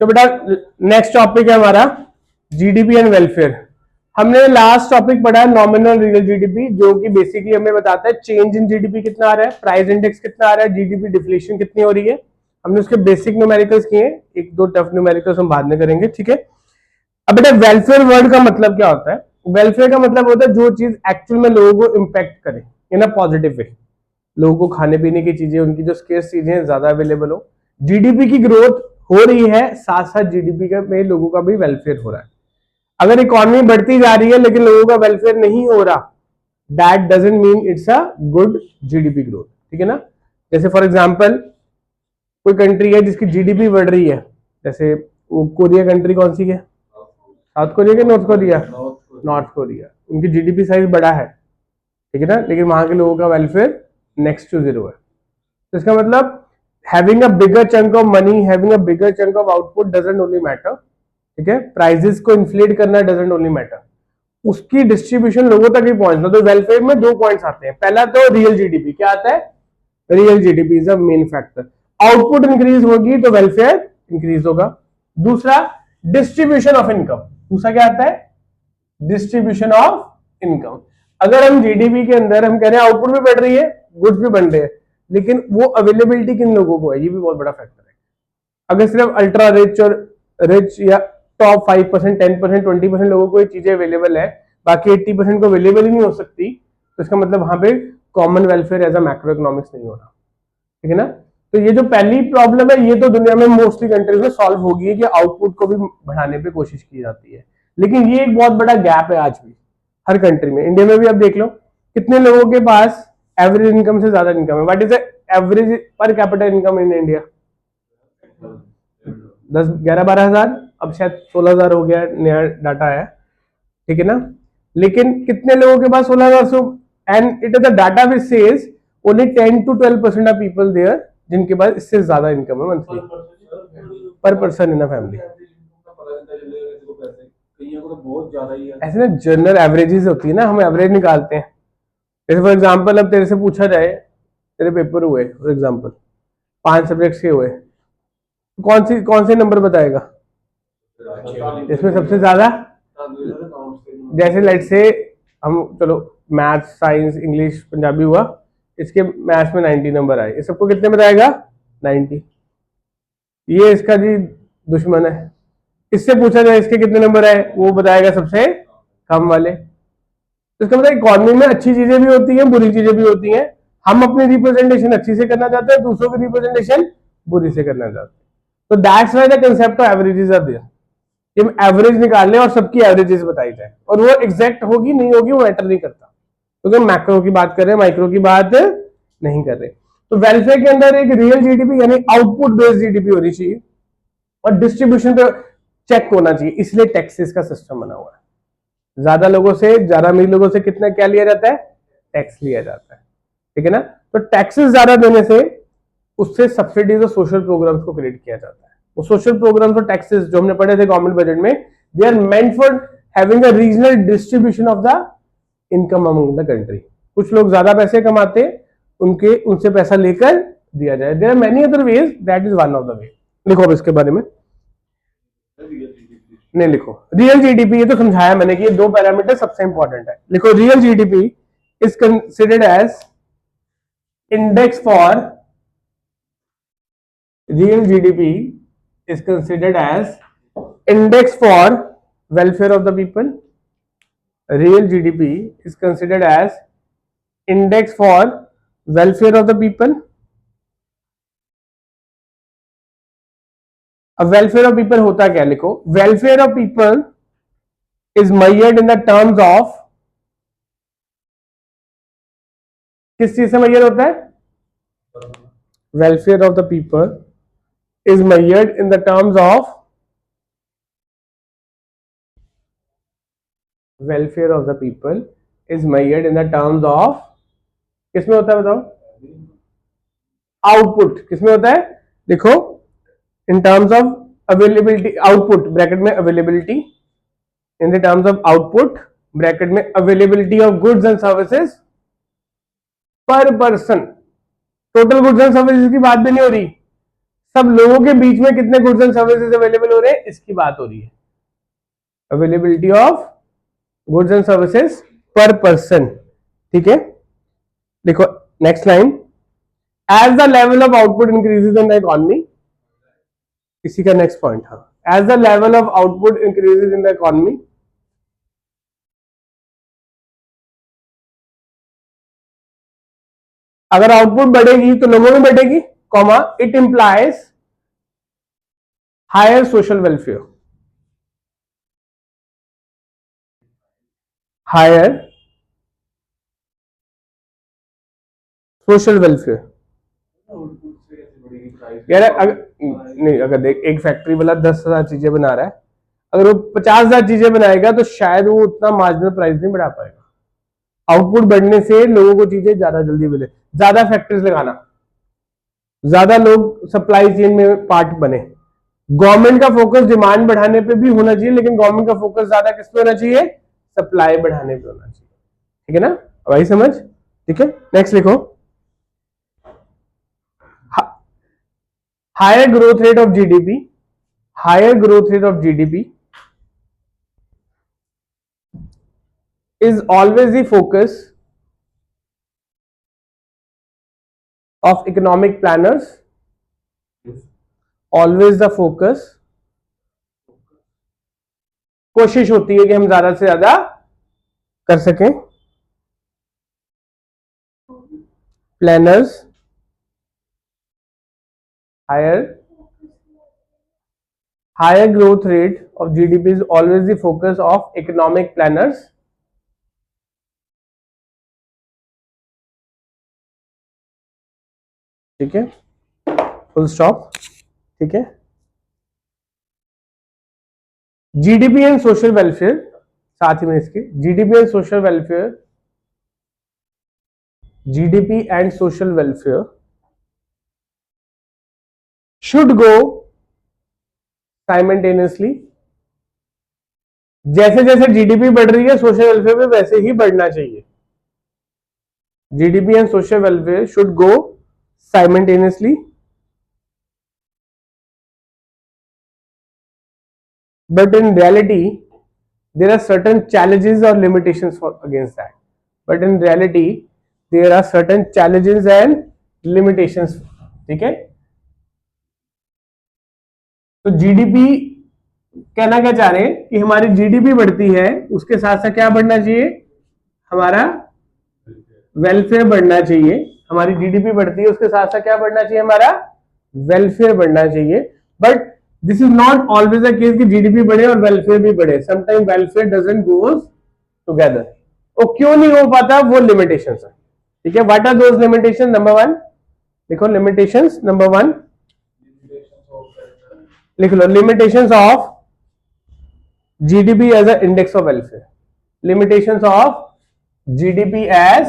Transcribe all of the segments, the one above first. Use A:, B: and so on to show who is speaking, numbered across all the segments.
A: तो बेटा next topic है हमारा जीडीपी एंड वेलफेयर। हमने लास्ट टॉपिक पढ़ा है नॉमिनल रियल जीडीपी, जो कि बेसिकली हमें बताता है चेंज इन जीडीपी कितना आ रहा है, प्राइस इंडेक्स कितना आ रहा है, जीडीपी डिफ्लेशन कितनी हो रही है। हमने उसके बेसिक न्यूमेरिकल्स किए, एक दो टफ न्यूमेरिकल्स हम बाद में करेंगे, ठीक है। अब बेटा वेलफेयर वर्ड का मतलब क्या होता है? वेलफेयर का मतलब होता है जो चीज एक्चुअल में लोगों को इम्पैक्ट करे इन अ पॉजिटिव वे, लोगों को खाने पीने की चीजें, उनकी जो स्केर्स चीजें ज्यादा अवेलेबल हो, जीडीपी की ग्रोथ हो रही है, साथ साथ जीडीपी का में लोगों का भी वेलफेयर हो रहा है। अगर इकोनॉमी बढ़ती जा रही है लेकिन लोगों का वेलफेयर नहीं हो रहा, that doesn't mean it's a good GDP growth, ठीक है ना। जैसे फॉर एग्जांपल कोई कंट्री है जिसकी जीडीपी बढ़ रही है, जैसे वो कोरिया कंट्री कौन सी है, साउथ कोरिया के नॉर्थ कोरिया, नॉर्थ कोरिया, उनकी जीडीपी साइज बड़ा है, ठीक है ना, लेकिन वहां के लोगों का वेलफेयर नेक्स्ट टू जीरो है। तो इसका मतलब having a bigger chunk of money, having a bigger chunk of output doesn't only matter, ठीक है। प्राइजेस को इन्फ्लेट करना doesn't only matter, उसकी डिस्ट्रीब्यूशन लोगों तक ही पहुंचना। तो वेलफेयर में दो पॉइंट्स आते हैं। पहला तो रियल जीडीपी, क्या आता है? Real GDP is a main factor. Output increase होगी तो वेलफेयर इंक्रीज होगा। दूसरा डिस्ट्रीब्यूशन ऑफ इनकम, दूसरा क्या आता है? Distribution of income. अगर हम जीडीपी के अंदर हम कह रहे हैं आउटपुट भी बढ़ रही है, गुड्स भी बन रहे हैं, लेकिन वो अवेलेबिलिटी किन लोगों को है, ये भी बहुत बड़ा फैक्टर है। अगर सिर्फ अल्ट्रा रिच और रिच या टॉप 5%, 10%, 20% लोगों को ये चीजें अवेलेबल है, बाकी 80% को अवेलेबल ही नहीं हो सकती, तो इसका मतलब वहां पे common welfare as a macro economics नहीं हो रहा, ठीक है ना। तो ये जो पहली प्रॉब्लम है, ये तो दुनिया में मोस्टली कंट्रीज में सॉल्व होगी कि आउटपुट को भी बढ़ाने पे कोशिश की जाती है, लेकिन ये एक बहुत बड़ा गैप है आज भी हर कंट्री में। इंडिया में भी आप देख लो कितने लोगों के पास एवरेज इनकम से ज्यादा इनकम है। व्हाट इज द एवरेज पर कैपिटल इनकम इन इंडिया? 10, 11, 12,000, अब शायद 16,000 हो गया, नया डाटा है, ठीक है ना। लेकिन कितने लोगों के पास 16,000 से, and it is the data which says only 10 to 12% of people there जिनके पास इससे ज्यादा इनकम है मंथली पर पर्सन इन अ फैमिली। ऐसे ना जनरल एवरेजेस होती है ना, हम एवरेज निकालते हैं। जैसे फॉर एग्जांपल अब तेरे से पूछा जाए, तेरे पेपर हुए फॉर एग्जांपल 5 सब्जेक्ट्स के हुए, कौन से नंबर बताएगा इसमें सबसे ज्यादा? जैसे लेट से हम चलो मैथ्स, साइंस, इंग्लिश, पंजाबी हुआ, इसके मैथ्स में 90 नंबर आए, इस सबको कितने बताएगा? 90। ये इसका जी दुश्मन है, इससे पूछा जाए इसके कितने नंबर आए, वो बताएगा सबसे कम वाले। तो इसका मतलब इकोनॉमी में अच्छी चीजें भी होती हैं, बुरी चीजें भी होती हैं। हम अपनी रिप्रेजेंटेशन अच्छी से करना चाहते हैं, दूसरों की रिप्रेजेंटेशन बुरी से करना चाहते हैं। तो that's why the concept of averages are there, कि हम एवरेज निकाल लें और सबकी एवरेजेस बताई जाए, और वो एग्जैक्ट होगी नहीं होगी वो मैटर नहीं करता, क्योंकि हम मैक्रो की बात कर रहे हैं, माइक्रो की बात नहीं कर रहे। तो वेलफेयर के अंदर एक रियल जीडीपी यानी आउटपुट बेस्ड जीडीपी होनी चाहिए, और डिस्ट्रीब्यूशन पे चेक होना चाहिए, इसलिए टैक्सेस का सिस्टम बना हुआ है। ज्यादा लोगों से, ज्यादा अमीर लोगों से कितना क्या लिया जाता है? टैक्स लिया जाता है, ठीक है ना। तो टैक्सेस ज्यादा देने से उससे सब्सिडीज और सोशल प्रोग्राम्स को क्रिएट किया जाता है। वो सोशल प्रोग्राम्स और टैक्सेस जो हमने पढ़े थे गवर्नमेंट बजट में, they are meant for having a regional distribution of the income among the country. कुछ लोग ज्यादा पैसे कमाते, उनसे पैसा लेकर दिया जाए। There are many other ways, that is one of the way. लिखो अब इसके बारे में, नहीं लिखो रियल जीडीपी, ये तो समझाया मैंने कि ये दो पैरामीटर सबसे इंपॉर्टेंट है। लिखो real GDP is considered as index for, real GDP is considered as index for welfare of the people. Real GDP is considered as index for welfare of the people. अब welfare of people होता क्या? लिखो welfare of people is measured in the terms of, किस चीज से measure होता है? Welfare of the people is measured in the terms of, welfare of the people is measured in the terms of, किसमें होता है बताओ? आउटपुट। किसमें होता है? देखो in terms of availability, output bracket में availability, in the terms of output bracket में availability of goods and services per person। total goods and services की बात भी नहीं हो रही, सब लोगों के बीच में कितने गुड्स एंड सर्विसेज अवेलेबल हो रहे हैं, इसकी बात हो रही है। Availability of goods and services per person, ठीक है। देखो next line, as the level of output increases in the economy, इसी का नेक्स्ट पॉइंट, हाँ, as the level of output increases in the economy, अगर आउटपुट बढ़ेगी तो लोगों में बढ़ेगी, comma, it implies higher social welfare, higher social welfare. यार अगर नहीं, अगर देख एक फैक्ट्री वाला 10,000 चीजें बना रहा है, अगर वो 50,000 चीजें बनाएगा तो शायद वो उतना मार्जिनल प्राइस नहीं बढ़ा पाएगा। आउटपुट बढ़ने से लोगों को चीजें ज्यादा जल्दी मिले, ज्यादा फैक्ट्रीज लगाना, ज्यादा लोग सप्लाई चेन में पार्ट बने। गवर्नमेंट का फोकस डिमांड बढ़ाने पे भी होना चाहिए, लेकिन गवर्नमेंट का फोकस ज्यादा किस पे होना चाहिए, सप्लाई बढ़ाने पे होना चाहिए, ठीक है ना भाई, समझ, ठीक है। नेक्स्ट लिखो, higher growth rate of GDP, higher growth rate of GDP is always the focus of economic planners, always the focus, कोशिश होती है कि हम ज्यादा से ज्यादा कर सकें, planners, higher growth rate of GDP is always the focus of economic planners, ठीक है, फुल स्टॉप, ठीक है। जीडीपी एंड सोशल वेलफेयर, साथ ही में इसके GDP and social welfare, GDP and social welfare should go simultaneously, जैसे जैसे जीडीपी बढ़ रही है सोशल वेलफेयर पे वैसे ही बढ़ना चाहिए। GDP and social welfare should go simultaneously, but in reality there are certain challenges or limitations for against that, but in reality there are certain challenges and limitations, ठीक है। तो जीडीपी कहना क्या चाह रहे हैं कि हमारी जीडीपी बढ़ती है, उसके साथ साथ क्या बढ़ना चाहिए, हमारा वेलफेयर बढ़ना चाहिए। हमारी जीडीपी बढ़ती है, उसके साथ साथ क्या बढ़ना चाहिए, हमारा वेलफेयर बढ़ना चाहिए। But this is not always the case कि जीडीपी बढ़े और वेलफेयर भी बढ़े, sometime welfare doesn't goes together. वो क्यों नहीं हो पाता, वो लिमिटेशंस है, ठीक है। What are those limitations, number one देखो, लिमिटेशंस नंबर वन लिख लो, limitations of GDP as a index of welfare, limitations of GDP as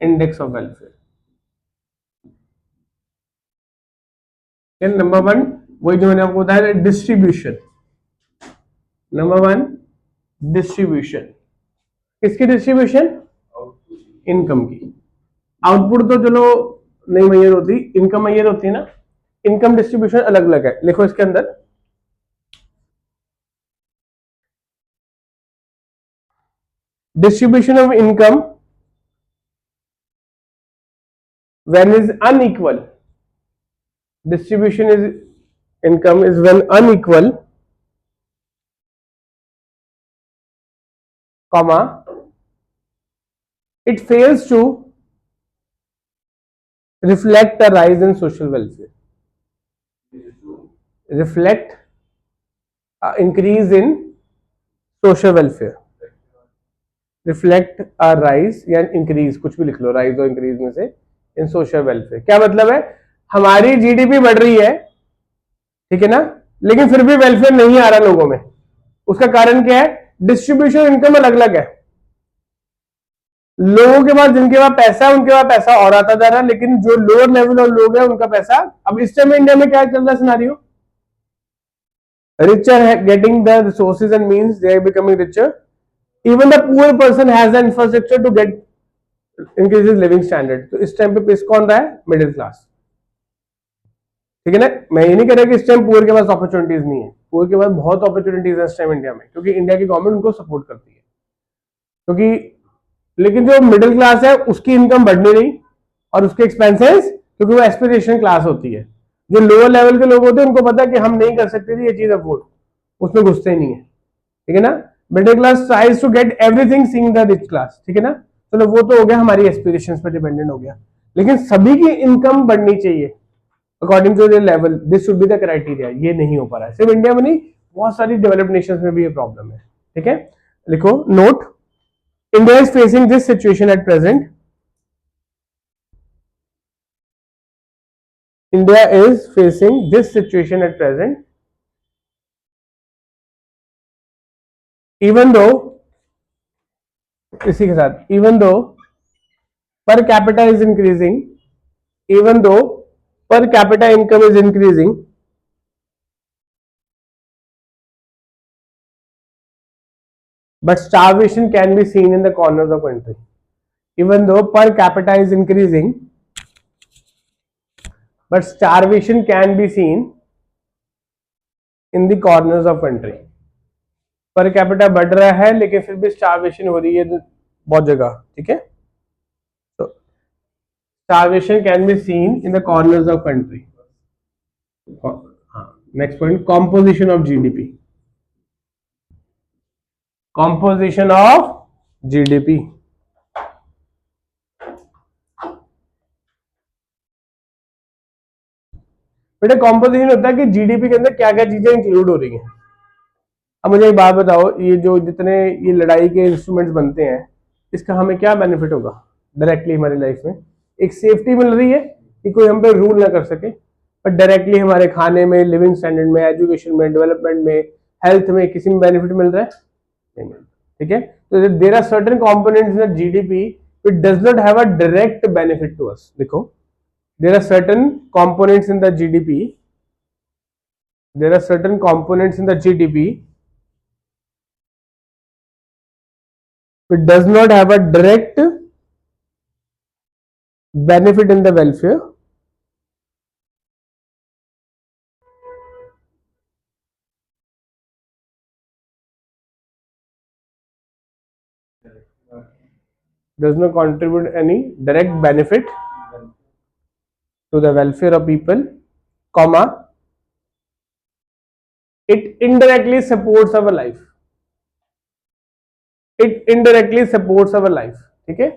A: index of welfare. Number one, वही जो मैंने आपको बताया, डिस्ट्रीब्यूशन, नंबर वन डिस्ट्रीब्यूशन, किसकी डिस्ट्रीब्यूशन, इनकम की। आउटपुट तो चलो नहीं मैयर होती, इनकम मैयर होती है ना, इनकम डिस्ट्रीब्यूशन अलग अलग है। लिखो इसके अंदर, distribution of income when is unequal, distribution is income is when unequal, comma, it fails to reflect a rise in social welfare, reflect increase in social welfare, reflect a rise या increase, कुछ भी लिख लो, rise और increase में से, इन social welfare. क्या मतलब है, हमारी जीडीपी बढ़ रही है, ठीक है ना, लेकिन फिर भी वेलफेयर नहीं आ रहा लोगों में। उसका कारण क्या है, डिस्ट्रीब्यूशन इनकम अलग अलग है। लोगों के पास, जिनके पास पैसा है उनके पास पैसा और आता जा रहा है, लेकिन जो लोअर लेवल और लोग हैं उनका पैसा, अब इस टाइम इंडिया में क्या चल रहा है सिनारियो, रिचर है getting the resources and means they are becoming richer, even the poor person has the infrastructure to get increase living standard. तो इस टाइम पे पेस कौन रहा है, मिडिल क्लास। ठीक है ना। मैं ये नहीं कह रहा कि इस टाइम पुअर के पास अपॉर्चुनिटीज नहीं है, पुअर के पास बहुत अपॉर्चुनिटीज है इस टाइम इंडिया में, क्योंकि इंडिया की गवर्नमेंट उनको सपोर्ट करती है। क्योंकि लेकिन जो मिडिल क्लास है उसकी इनकम बढ़नी नहीं, और उसके एक्सपेंसेस, क्योंकि वो एस्पिरेशन क्लास होती है। जो लोअर लेवल के लोग होते हैं उनको पता है कि हम नहीं कर सकते थे ये चीज अफोर्ड, उसमें घुसते ही नहीं है। ठीक है ना। Middle class tries to get everything seeing the rich class. ठीक है ना। चलो वो तो हो गया, हमारी एस्पिरेशंस पर डिपेंडेंट हो गया, लेकिन सभी की इनकम बढ़नी चाहिए according to the level, this should be the criteria. ये नहीं हो पा रहा है, सिर्फ इंडिया में नहीं, बहुत सारी डेवलप्ड नेशंस में भी ये प्रॉब्लम है। ठीक है, लिखो note, India is facing this situation at present. India is facing this situation at present even though, इसी के साथ, even though per capita is increasing, even though per capita income is increasing, but starvation can be seen in the corners of country. Even though per capita is increasing, but starvation can be seen in the corners of country. Per capita बढ़ रहा है लेकिन फिर भी starvation हो रही है बहुत जगह। ठीक है, तो starvation can be seen in the corners of country. Next point, composition of GDP. Composition of GDP, बेटा कॉम्पोजिशन होता है कि जीडीपी के अंदर क्या क्या चीजें इंक्लूड हो रही हैं। अब मुझे एक बात बताओ, ये जो जितने ये लड़ाई के इंस्ट्रूमेंट्स बनते हैं, इसका हमें क्या बेनिफिट होगा डायरेक्टली हमारी लाइफ में? एक सेफ्टी मिल रही है कि कोई हम पे रूल ना कर सके, पर डायरेक्टली हमारे खाने में, लिविंग स्टैंडर्ड में, एजुकेशन में, डेवलपमेंट में, हेल्थ में किसी में बेनिफिट मिल रहा है? नहीं मिल रहा। ठीक है, तो there are certain components in GDP which does not have a direct benefit to us. देखो, there are certain components in the GDP, there are certain components in the GDP which does not have a direct benefit in the welfare, does not contribute any direct benefit to the welfare of people, comma, it indirectly supports our life, it indirectly supports our life। ठीक है,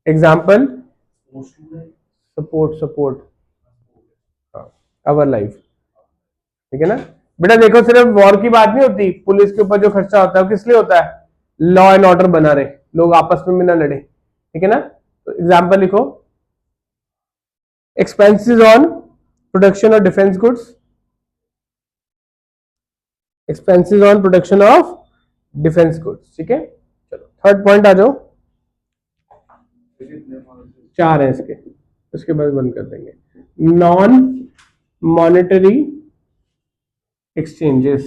A: example, support our life. ठीक है ना बेटा, देखो सिर्फ war की बात नहीं होती, पुलिस के ऊपर जो खर्चा होता है वो किस लिए होता है? लॉ एंड ऑर्डर बना रहे, लोग आपस में भी ना लड़े। ठीक है ना, तो एग्जाम्पल लिखो, expenses on production of defence goods, expenses on production of defence goods. ठीक है, चलो थर्ड पॉइंट आ जाओ, चार है इसके, उसके बाद बंद कर देंगे। Non monetary exchanges,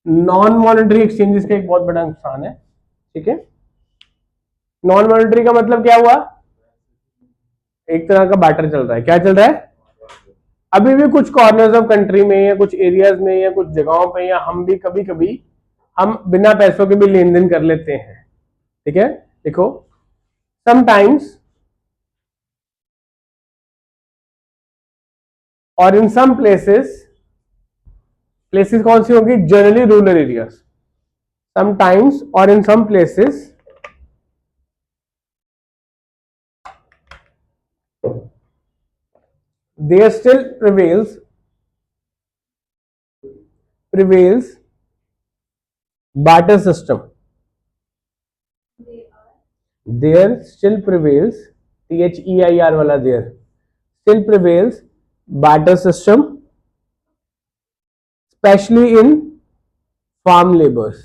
A: non monetary exchanges का एक बहुत बड़ा नुकसान है। ठीक है, नॉन मॉनेटरी का मतलब क्या हुआ? एक तरह का बैटर चल रहा है। क्या चल रहा है? अभी भी कुछ कॉर्नर्स ऑफ कंट्री में या कुछ एरियाज में या कुछ जगहों पे, या हम भी कभी कभी हम बिना पैसों के भी लेन देन कर लेते हैं। ठीक है, देखो, समटाइम्स और इन सम प्लेसेस, प्लेसेस कौन सी होंगी? Generally rural areas. समटाइम्स और in some places there still prevails barter system, there still prevails, THEIR वाला there, still prevails barter system, especially in farm laborers।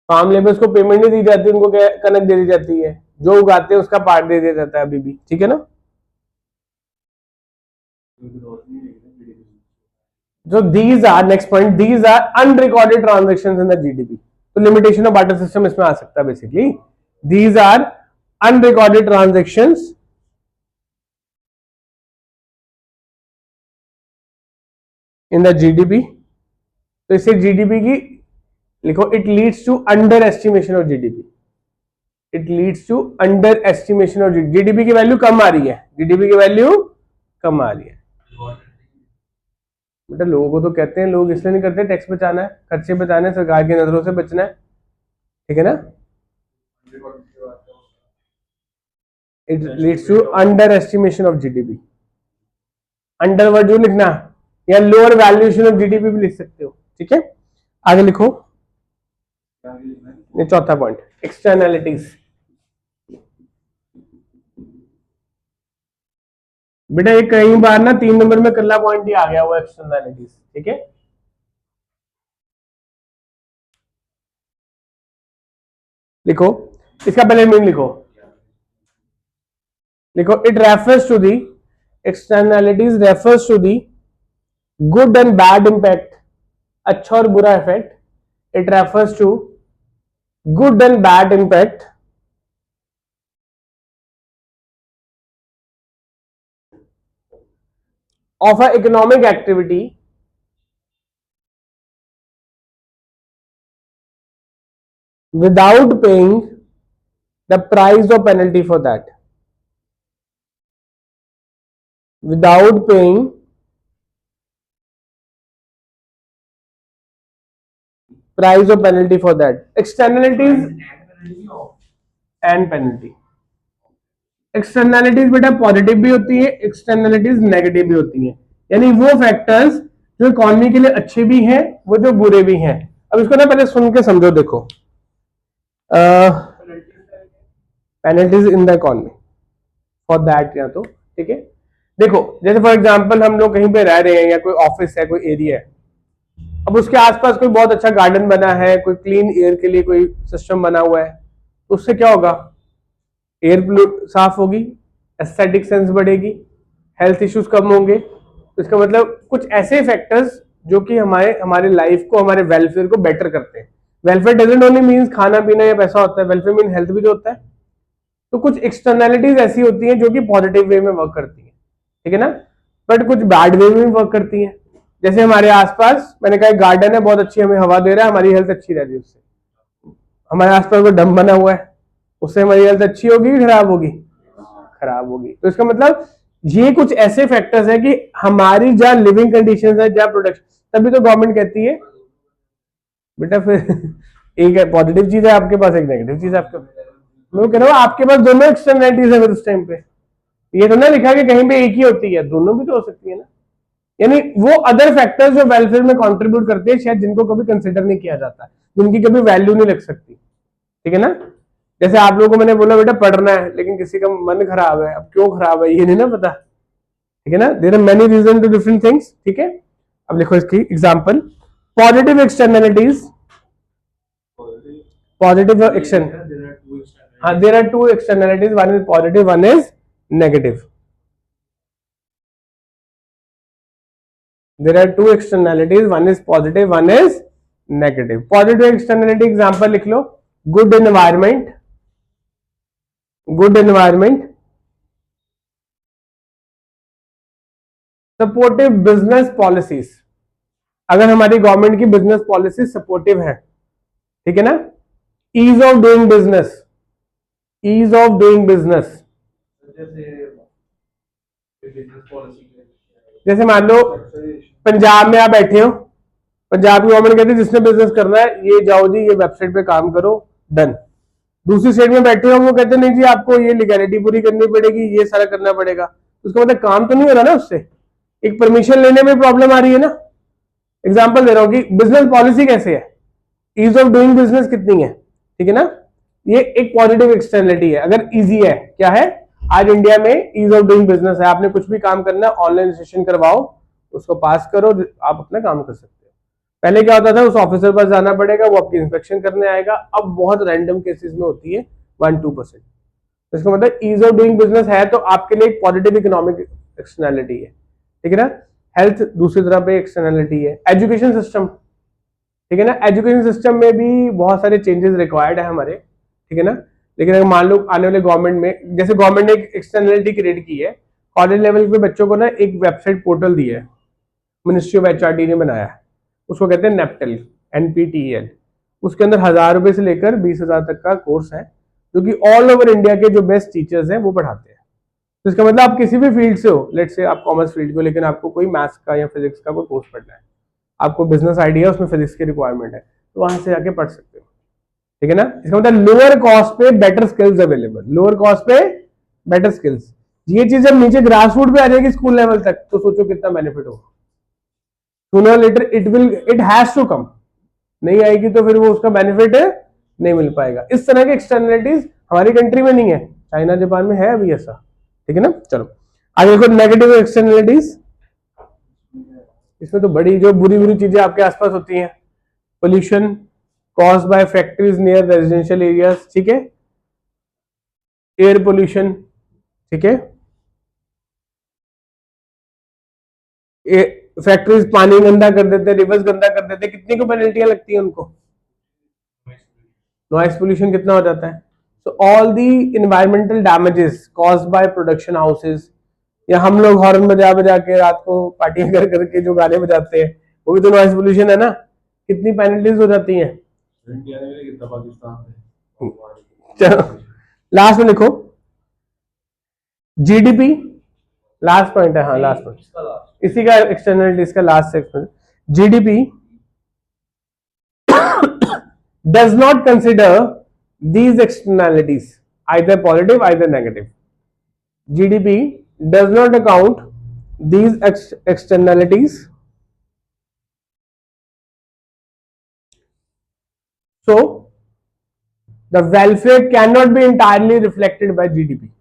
A: Farm labours को payment नहीं दी जाती, उनको क्या कनक दे दी जाती है, जो उगाते हैं उसका पार्ट दे दिया जाता है अभी भी। ठीक है ना, so these are, next point, these are unrecorded transactions in the GDP। तो लिमिटेशन ऑफ बार्टर सिस्टम इसमें आ सकता है basically. these are unrecorded transactions in the GDP. तो इससे जीडीपी की लिखो, it leads to under estimation of GDP. It leads to under estimation of GDP की वैल्यू कम आ रही है, जीडीपी की वैल्यू कम आ रही है। बेटा लोगों को तो कहते हैं, लोग इसलिए नहीं करते, टैक्स बचाना है, खर्चे बचाना है, सरकार की नजरों से बचना है, ठीक है ना। It leads to under estimation of GDP. Under word जो लिखना, या लोअर वैल्यूएशन ऑफ जीडीपी भी लिख सकते हो, ठीक है। आगे लिखो, ये चौथा पॉइंट, एक्सटर्नैलिटीज। बेटा ये कई बार ना 3 नंबर में कल्ला पॉइंट ही आ गया वो एक्सटर्नैलिटीज, ठीक है। लिखो, इसका पहले मीन लिखो। लिखो, it refers to the, externalities refers to the good and bad impact, अच्छा और बुरा effect. It refers to good and bad impact of an economic activity without paying the price or penalty for that, without paying price or penalty for that. Externalities and penalty. Externalities बेटा positive भी होती है, externalities negative भी होती है, यानी वो factors जो इकोनॉमी के लिए अच्छे भी हैं, वो जो बुरे भी हैं। अब इसको ना पहले सुन के समझो, देखो penalties in the economy for that, या तो ठीक है। देखो जैसे फॉर एग्जांपल हम लोग कहीं पे रह रहे हैं, या कोई ऑफिस है, कोई एरिया है, अब उसके आसपास कोई बहुत अच्छा गार्डन बना है, कोई क्लीन एयर के लिए कोई सिस्टम बना हुआ है, तो उससे क्या होगा, एयर साफ होगी, एस्थेटिक सेंस बढ़ेगी, हेल्थ इश्यूज कम होंगे। तो इसका मतलब कुछ ऐसे फैक्टर्स जो कि हमारे लाइफ को, हमारे वेलफेयर को बेटर करते हैं। वेलफेयर डजंट ओनली मींस खाना पीना या पैसा होता है, वेलफेयर मीन हेल्थ भी तो होता है। तो कुछ एक्सटर्नैलिटीज ऐसी होती हैं जो कि पॉजिटिव वे में वर्क करती है, ठीक है ना, बट कुछ बैड वे में वर्क करती है। जैसे हमारे आसपास मैंने कहा गार्डन है, बहुत अच्छी हमें हवा दे रहा है, हमारी हेल्थ अच्छी रह रही है उससे। हमारे आसपास कोई डैम बना हुआ है, उससे हमारी हेल्थ अच्छी होगी कि खराब होगी, खराब होगी। तो इसका मतलब ये कुछ ऐसे फैक्टर्स है कि हमारी जहां लिविंग कंडीशंस है, जहां प्रोडक्शन, तभी तो गवर्नमेंट कहती है बेटा फिर एक पॉजिटिव चीज है आपके पास, एक नेगेटिव चीज है आपके पास। मैं कह रहा हूँ आपके पास दोनों एक्सटर्नैलिटीज है फिर उस टाइम पे, ये तो ना लिखा कि कहीं पे एक ही होती है, दोनों भी तो हो सकती है ना। यानी वो अदर फैक्टर्स जो वेलफेयर में कंट्रीब्यूट करते हैं, शायद जिनको कभी कंसिडर नहीं किया जाता, जिनकी कभी वैल्यू नहीं लग सकती, ठीक है ना। जैसे आप लोगों को मैंने बोला बेटा पढ़ना है, लेकिन किसी का मन खराब है, अब क्यों खराब है ये नहीं ना पता, ठीक है ना। There are many reason to different things, ठीक है। अब लिखो इसकी example, positive externalities, positive action, हाँ there are two externalities, one is positive, one is negative. There are two externalities, one is positive, one is negative. Positive externality example लिख लो, good environment, good environment, supportive business policies। अगर हमारी government की business policy supportive है, ठीक है ना। ease of doing business, ease of doing business, जैसे मान लो पंजाब में आप बैठे हो, पंजाब की गवर्नमेंट कहती है जिसने बिजनेस करना है ये जाओ जी, ये वेबसाइट पे काम करो, डन। दूसरी स्टेट में बैठे हो, वो कहते नहीं जी आपको ये लीगैलिटी पूरी करनी पड़ेगी, ये सारा करना पड़ेगा। उसका मतलब काम तो नहीं हो रहा ना, उससे एक परमिशन लेने में प्रॉब्लम आ रही है ना। एग्जाम्पल दे रहा हूं कि बिजनेस पॉलिसी कैसे है, ईज ऑफ डूइंग बिजनेस कितनी है, ठीक है ना। ये एक पॉजिटिव एक्सटर्नलिटी है, अगर इजी है, क्या है, आज इंडिया में ईज ऑफ डूइंग बिजनेस है, आपने कुछ भी काम करना है ऑनलाइन रजिस्ट्रेशन करवाओ, उसको पास करो, आप अपना काम कर सकते हो। पहले क्या होता था, उस ऑफिसर पास जाना पड़ेगा, वो आपकी इंस्पेक्शन करने आएगा। अब बहुत रैंडम केसेस में होती है 1-2%। इसका मतलब ईज ऑफ डूइंग बिजनेस है तो आपके लिए एक पॉजिटिव इकोनॉमिक एक्सटर्नलिटी है, ठीक है ना। हेल्थ दूसरी तरह पे एक्सटर्नलिटी है। एजुकेशन सिस्टम, ठीक है ना, एजुकेशन सिस्टम में भी बहुत सारे चेंजेस रिक्वायर्ड है हमारे, ठीक है ना। लेकिन अगर मान लो आने वाले गवर्नमेंट में, जैसे गवर्नमेंट ने एक एक्सटर्नलिटी क्रिएट की है, कॉलेज लेवल पे बच्चों को ना एक वेबसाइट पोर्टल दिया है, मिनिस्ट्री ऑफ एचआरडी ने बनाया है, उसको कहते हैं नेप्टल, NPTEL। उसके अंदर 1000 रुपए से लेकर 20,000 तक का कोर्स है, जो कि ऑल ओवर इंडिया के जो बेस्ट टीचर्स हैं वो पढ़ाते हैं। तो इसका मतलब आप किसी भी फील्ड से हो, लेट्स से आप कॉमर्स फील्ड को, लेकिन आपको कोई मैथ्स का या फिजिक्स का कोई कोर्स पढ़ना है, आपको बिजनेस आइडिया उसमें फिजिक्स की रिक्वायरमेंट है, तो वहां से जाके पढ़ सकते हो, ठीक है ना। इसका मतलब लोअर कॉस्ट पे better skills available, lower cost पे बेटर स्किल्स। ये चीज जब नीचे ग्रास रूट पे आ जाएगी स्कूल लेवल तक, तो सोचो कितना बेनिफिट होगा। Sooner later it has to come, नहीं आएगी तो फिर वो उसका बेनिफिट नहीं मिल पाएगा। इस तरह के एक्सटर्नलिटीज हमारी कंट्री में नहीं है, चाइना जापान में है अभी ऐसा, ठीक है ना। चलो आगे देखो नेगेटिव एक्सटर्नलिटीज। इसमें तो बड़ी जो बुरी बुरी चीजें आपके आसपास होती हैं, pollution caused by factories near residential areas, ठीक है, एयर पोल्यूशन, ठीक है, फैक्ट्रीज पानी गंदा कर देते, रिवर्स गंदा कर देते, कितनी को पेनल्टियां लगती है उनको, नॉइस पोल्यूशन कितना हो जाता है। So all the environmental damages caused by production houses, या हम लोग हॉर्न बजा बजा के रात को पार्टियां कर करके जो गाने बजाते हैं, वो भी तो नॉइस पोल्यूशन है ना, कितनी पेनल्टीज हो जाती हैं। चलो लास्ट में लिखो जीडीपी, लास्ट पॉइंट है, हाँ लास्ट पॉइंट इसी का एक्सटर्नलिटीज का last section. GDP does not consider these externalities, either positive either negative. GDP does not account these externalities, so the welfare cannot be entirely reflected by GDP.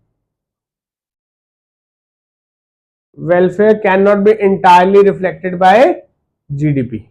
A: Welfare cannot be entirely reflected by GDP.